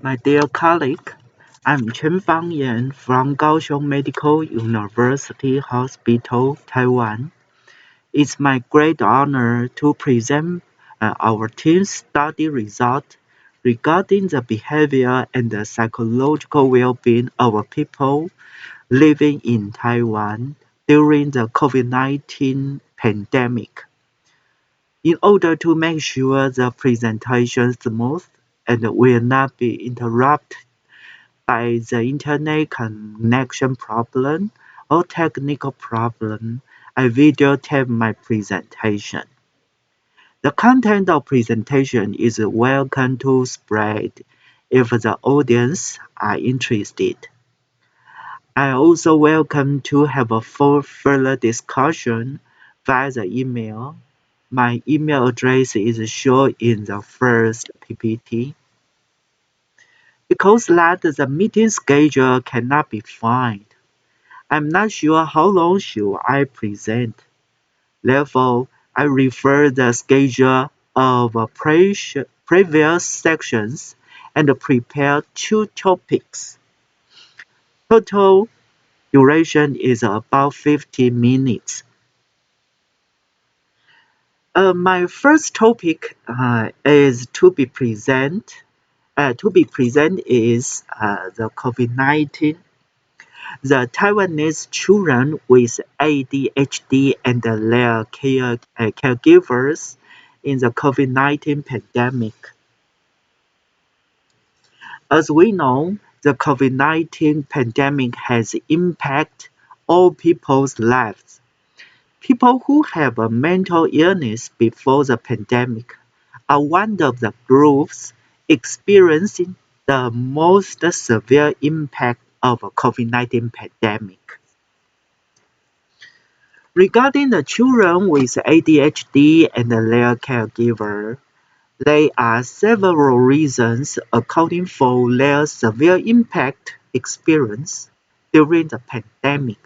My dear colleague, I'm Chen Fangyan from Kaohsiung Medical University Hospital, Taiwan. It's my great honor to present our team's study result regarding the behavior and the psychological well-being of people living in Taiwan during the COVID-19 pandemic. In order to make sure the presentation is smooth and will not be interrupted by the internet connection problem or technical problem, I videotape my presentation. The content of presentation is welcome to spread if the audience are interested. I also welcome to have a further discussion via the email. My email address is shown in the first PPT. Because that the meeting schedule cannot be found, I'm not sure how long should I present. Therefore, I refer the schedule of previous sections and prepare two topics. Total duration is about 50 minutes. My first topic is is the COVID-19. The Taiwanese children with ADHD and their caregivers in the COVID-19 pandemic. As we know, the COVID-19 pandemic has impacted all people's lives. People who have a mental illness before the pandemic are one of the groups experiencing the most severe impact of a COVID-19 pandemic. Regarding the children with ADHD and their caregiver, there are several reasons accounting for their severe impact experience during the pandemic.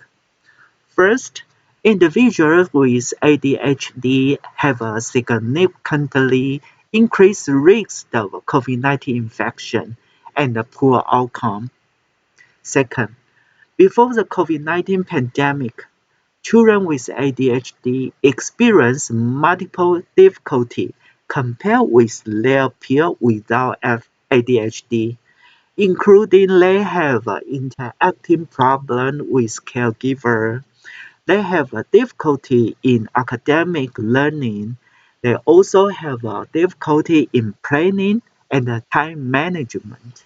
First, individuals with ADHD have a significantly increased risk of COVID-19 infection and a poor outcome. Second, before the COVID-19 pandemic, children with ADHD experience multiple difficulties compared with their peers without ADHD, including they have interacting problems with caregivers. They have a difficulty in academic learning. They also have a difficulty in planning and time management.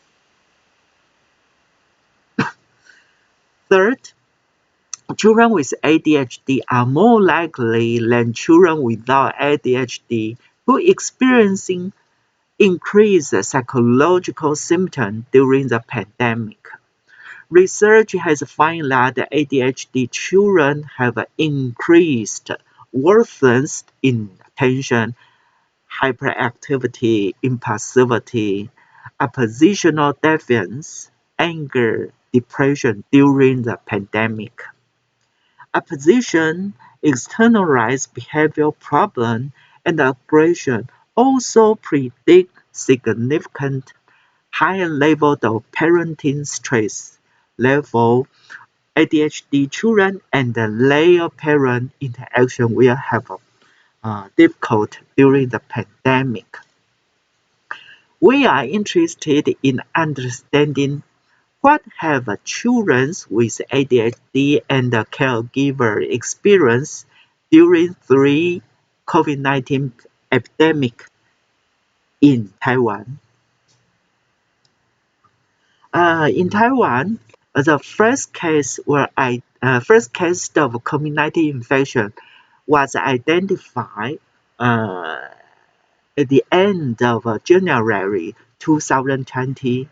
Third, children with ADHD are more likely than children without ADHD who experiencing increased psychological symptoms during the pandemic. Research has found that ADHD children have increased worsened inattention, hyperactivity, impulsivity, oppositional defiance, anger, depression during the pandemic. Opposition, externalized behavioral problem, and aggression also predict significant higher level of parenting stress. Therefore, ADHD children and their parent interaction will have difficult during the pandemic. We are interested in understanding what have children with ADHD and the caregiver experience during three COVID-19 epidemic in Taiwan. In Taiwan, the first case of COVID-19 infection was identified at the end of January 2020.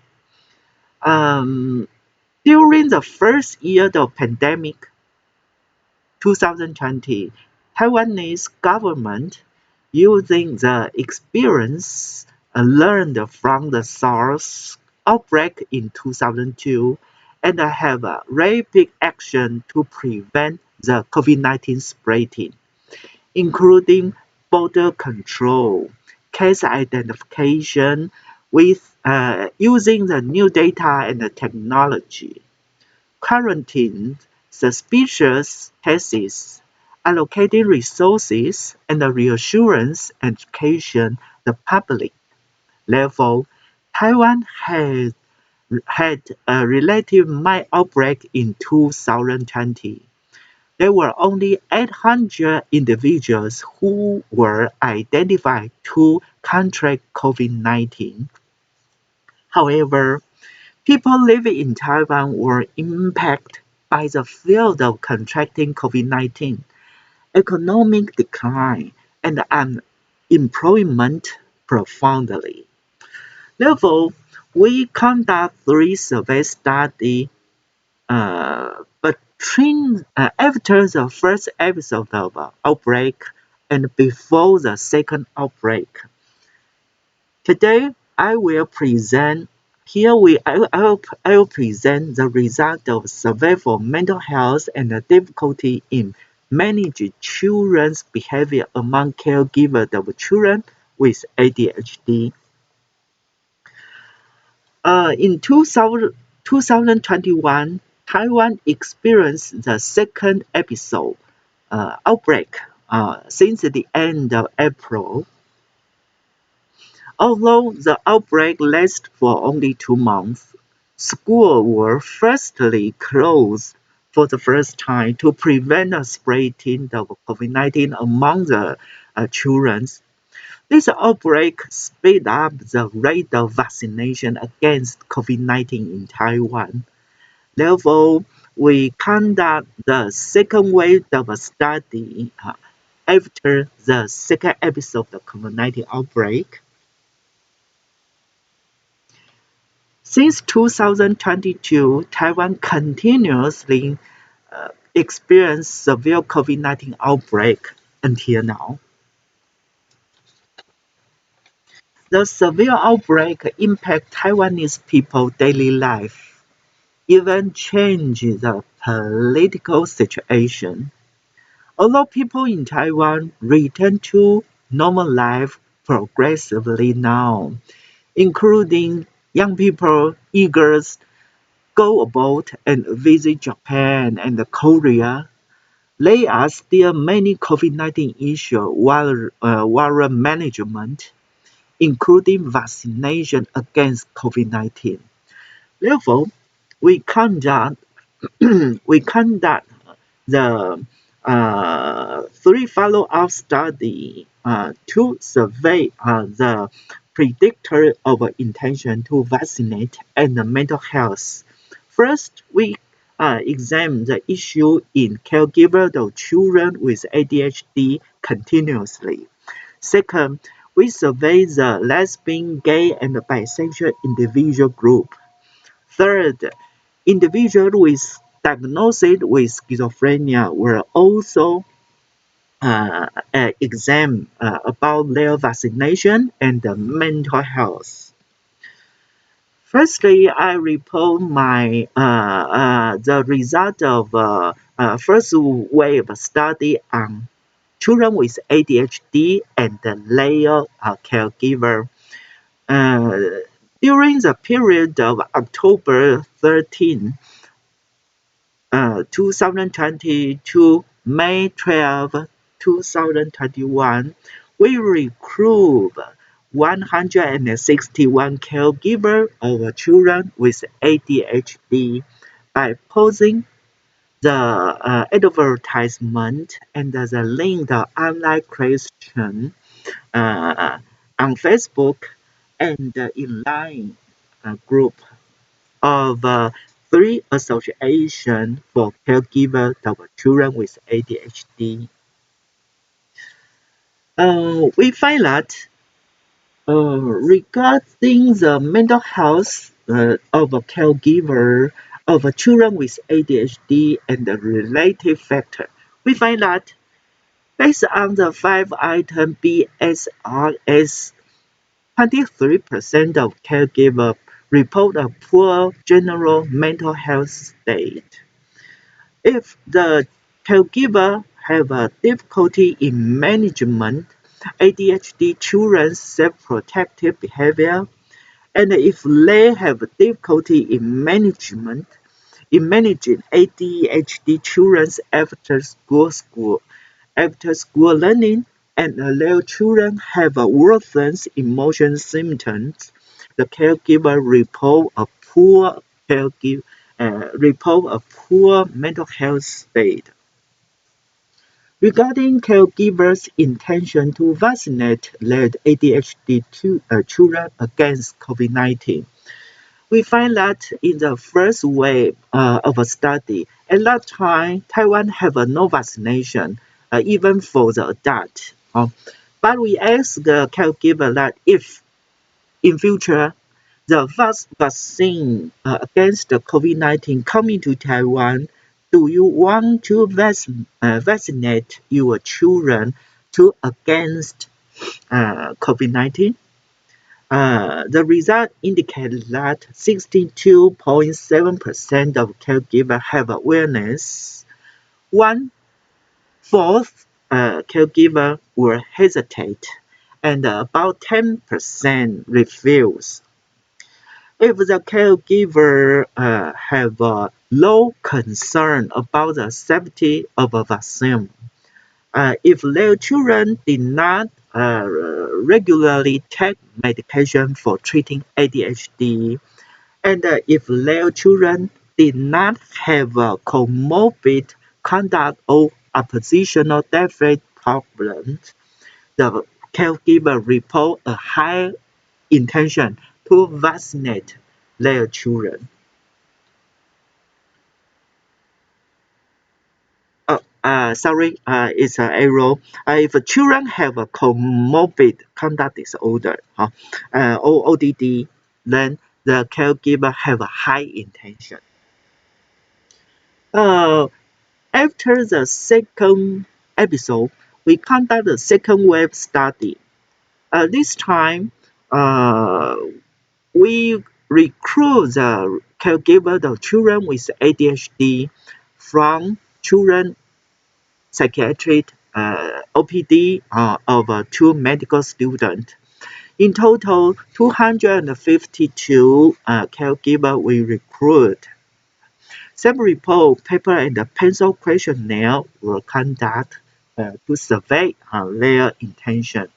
During the first year of pandemic, 2020, Taiwanese government using the experience learned from the SARS outbreak in 2002 and have a rapid action to prevent the COVID-19 spreading, including border control, case identification with using the new data and the technology, quarantine suspicious cases, allocating resources, and the reassurance education the public level. Taiwan had a relative mild outbreak in 2020. There were only 800 individuals who were identified to contract COVID-19. However, people living in Taiwan were impacted by the fear of contracting COVID-19, economic decline, and unemployment profoundly. Therefore, we conduct 3 survey studies after the first episode of outbreak and before the second outbreak. Today, I will present I will present the result of survey for mental health and the difficulty in managing children's behavior among caregivers of children with ADHD. In 2021, Taiwan experienced the second episode outbreak since the end of April. Although the outbreak lasted for only 2 months, schools were firstly closed for the first time to prevent the spreading of COVID-19 among the children. This outbreak sped up the rate of vaccination against COVID-19 in Taiwan. Therefore, we conduct the second wave of a study after the second episode of COVID-19 outbreak. Since 2022, Taiwan continuously experienced severe COVID-19 outbreak until now. The severe outbreak impact Taiwanese people daily life, even change the political situation. Although people in Taiwan return to normal life progressively now, including young people eager to go abroad and visit Japan and Korea, there are still many COVID-19 issues warrant management, including vaccination against COVID-19. Therefore, we conduct we conduct the 3 follow-up studies to survey the predictor of intention to vaccinate and the mental health. First, we examine the issue in caregivers of children with ADHD continuously. Second, we survey the lesbian, gay, and bisexual individual group. Third, individuals diagnosed with schizophrenia were also examined about their vaccination and mental health. Firstly, I report the result of first wave study on children with ADHD and their caregiver. During the period of October 13, 2020 to May 12, 2021, we recruit 161 caregivers of children with ADHD by posting the advertisement and the link the online question on Facebook and in line group of 3 associations for caregivers of children with ADHD. We find that regarding the mental health of a caregiver of children with ADHD and the related factor, we find that based on the 5-item BSRS, 23% of caregivers report a poor general mental health state. If the caregiver have a difficulty in management ADHD children's self-protective behavior, And if they have difficulty in managing ADHD children after school learning, and their children have worsened emotion symptoms, the caregiver report a poor mental health state. Regarding caregivers' intention to vaccinate their ADHD children against COVID-19, we find that in the first wave of a study, at that time, Taiwan have no vaccination, even for the adult. But we asked the caregiver that if in future the vaccine against the COVID-19 coming to Taiwan, do you want to vaccinate your children to against COVID-19? The result indicated that 62.7% of caregivers have awareness. One-fourth caregiver will hesitate, and about 10% refuse. If the caregiver have low concern about the safety of a vaccine, if their children did not regularly take medication for treating ADHD, and if their children did not have comorbid conduct or oppositional deficit problems, the caregiver report a high intention to vaccinate their children. Sorry, it's an error. If children have a comorbid conduct disorder, or ODD, then the caregiver have a high intention. Uh, After the second episode, we conduct the second wave study. This time, uh, we recruit the caregiver of children with ADHD from children psychiatric OPD of two medical students. In total, 252 caregivers we recruit. Self-report paper and pencil questionnaire were conducted to survey their intention.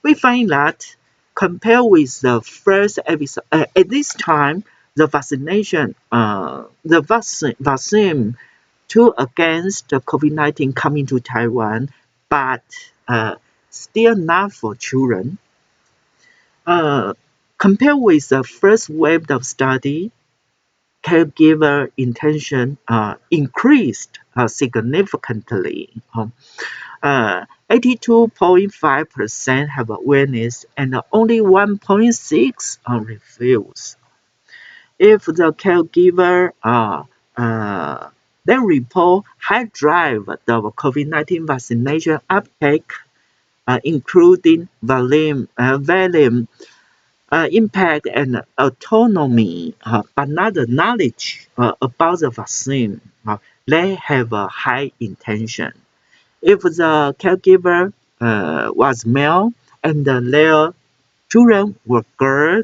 We find that compared with the first episode, at this time, the vaccine to against the COVID-19 coming to Taiwan, but still not for children. Uh, Compared with the first wave of study, caregiver intention increased significantly. 82.5% have awareness and only 1.6 refuse. If the caregiver then report high drive the COVID-19 vaccination uptake, including volume, impact, and autonomy, but not the knowledge about the vaccine, they have a high intention. If the caregiver was male and their children were girl,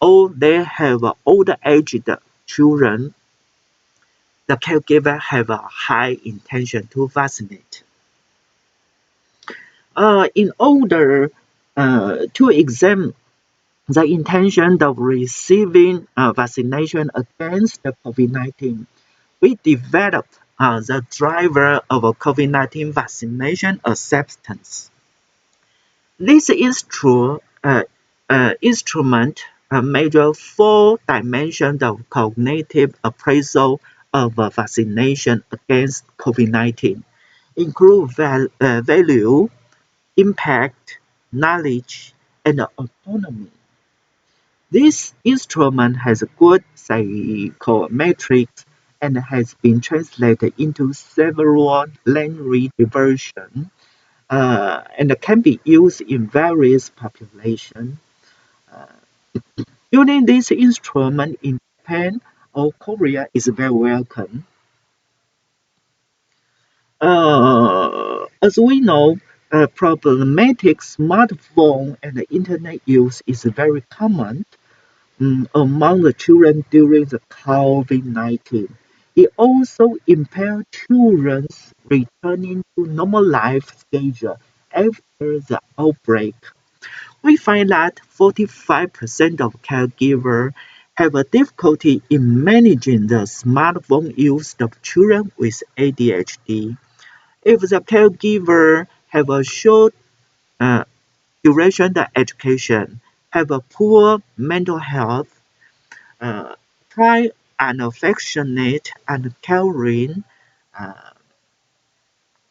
or they have older aged children, the caregiver have a high intention to vaccinate. In order to examine the intention of receiving vaccination against the COVID-19, we developed the driver of a COVID-19 vaccination acceptance. This instrument measures four dimensions of cognitive appraisal of vaccination against COVID-19, include value, impact, knowledge, and autonomy. This instrument has a good psychometrics and has been translated into several language versions and can be used in various populations. Using this instrument in Japan or Korea is very welcome. As we know, Problematic smartphone and internet use is very common among the children during the COVID-19. It also impaired children's returning to normal life schedule after the outbreak. We find that 45% of caregivers have a difficulty in managing the smartphone use of children with ADHD. If the caregiver have a short uh, duration education, have a poor mental health, try unaffectionate and caring uh,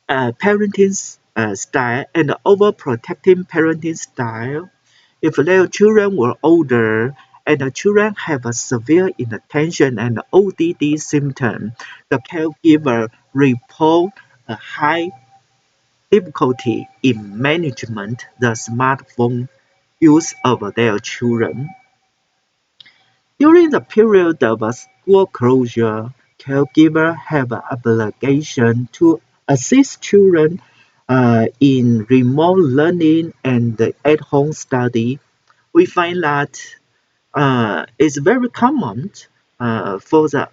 parenting style and overprotecting parenting style. If their children were older and the children have a severe inattention and ODD symptom, the caregiver report a high difficulty in management the smartphone use of their children. During the period of school closure, caregivers have an obligation to assist children in remote learning and at-home study. We find that it's very common for the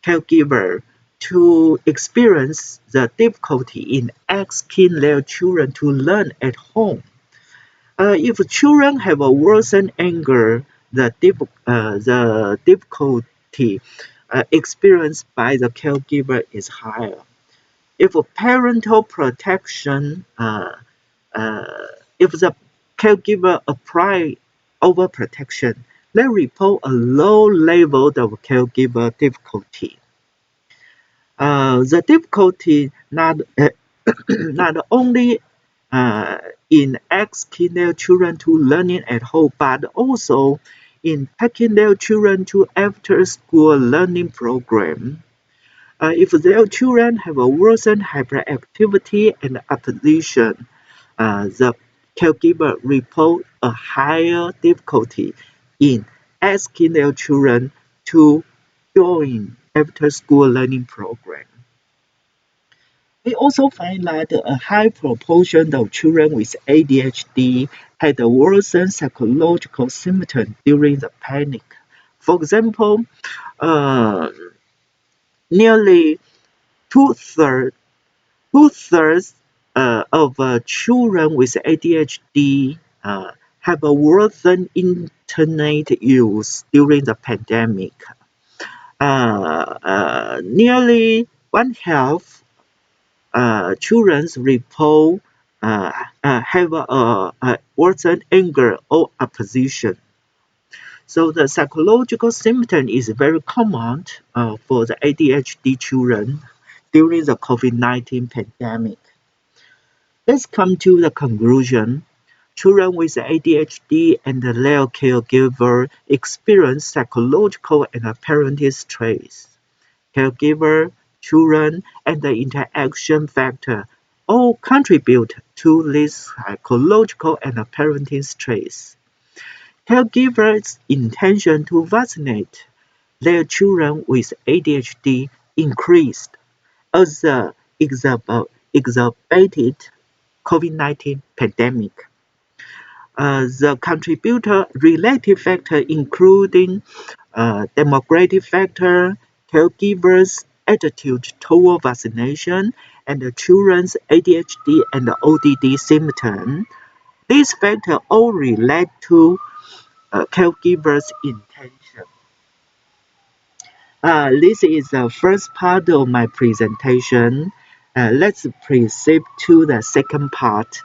caregiver to experience the difficulty in asking their children to learn at home. If children have a worsened anger, the difficulty experienced by the caregiver is higher. If a parental protection, uh, if the caregiver apply overprotection, they report a low level of caregiver difficulty. The difficulty not only uh, in asking their children to learning at home, but also in taking their children to after-school learning program. If their children have a worsened hyperactivity and opposition, the caregiver report a higher difficulty in asking their children to join after-school learning program. We also find that a high proportion of children with ADHD had a worsened psychological symptoms during the panic. For example, uh, nearly two-thirds two-thirds of children with ADHD have a worsened internet use during the pandemic. Nearly one half children report have a worsened anger or opposition. So the psychological symptom is very common for the ADHD children during the COVID-19 pandemic. Let's come to the conclusion. Children with ADHD and their caregiver experience psychological and parenting stress. Caregiver, children, and the interaction factor all contribute to this psychological and parenting stress. Caregivers' intention to vaccinate their children with ADHD increased as the exacerbated COVID-19 pandemic. The contributor related factors including demographic factor, caregivers' attitude toward vaccination, and the children's ADHD and ODD symptoms. These factors all relate to caregivers' intention. This is the first part of my presentation. Let's proceed to the second part.